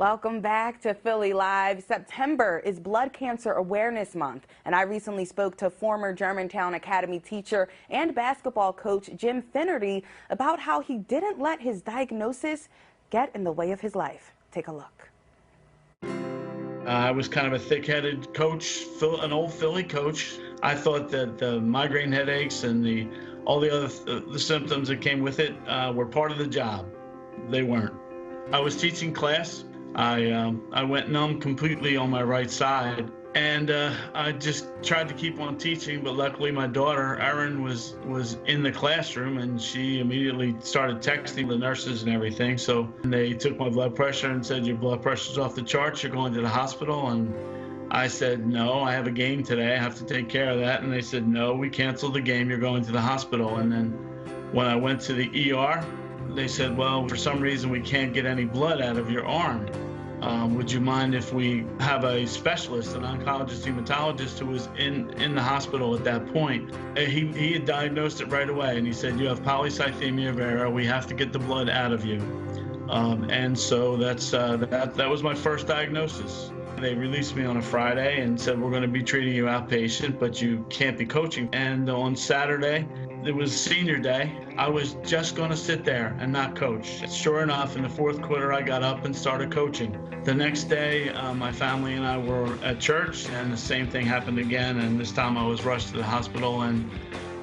Welcome back to Philly Live. September is Blood Cancer Awareness Month, and I recently spoke to former Germantown Academy teacher and basketball coach Jim Fenerty about how he didn't let his diagnosis get in the way of his life. Take a look. I was kind of a thick-headed coach, an old Philly coach. I thought that the migraine headaches and all the other symptoms that came with it were part of the job. They weren't. I was teaching class. I went numb completely on my right side, and I just tried to keep on teaching, but luckily my daughter, Erin, was in the classroom, and she immediately started texting the nurses and everything. So they took my blood pressure and said, "Your blood pressure's off the charts, you're going to the hospital." And I said, "No, I have a game today, I have to take care of that." And they said, "No, we canceled the game, you're going to the hospital." And then when I went to the ER, they said, "Well, for some reason we can't get any blood out of your arm. Would you mind if we have a specialist, an oncologist, hematologist who was in the hospital at that point?" He had diagnosed it right away, and he said, "You have polycythemia vera. We have to get the blood out of you." And so that was my first diagnosis. They released me on a Friday and said, "We're going to be treating you outpatient, but you can't be coaching." And on Saturday, it was senior day. I was just going to sit there and not coach. Sure enough, in the fourth quarter, I got up and started coaching. The next day, my family and I were at church, and the same thing happened again. And this time, I was rushed to the hospital, and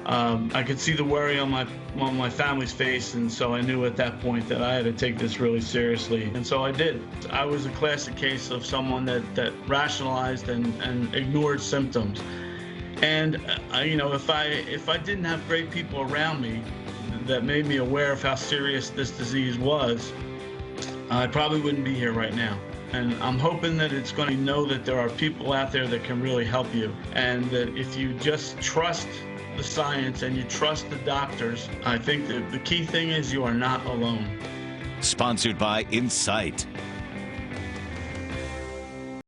I could see the worry on my family's face, and so I knew at that point that I had to take this really seriously, and so I did. I was a classic case of someone that rationalized and ignored symptoms. And you know, if I didn't have great people around me that made me aware of how serious this disease was, I probably wouldn't be here right now. And I'm hoping that it's going to know that there are people out there that can really help you, and that if you just trust the science and you trust the doctors, I think that the key thing is you are not alone. Sponsored by Incycte.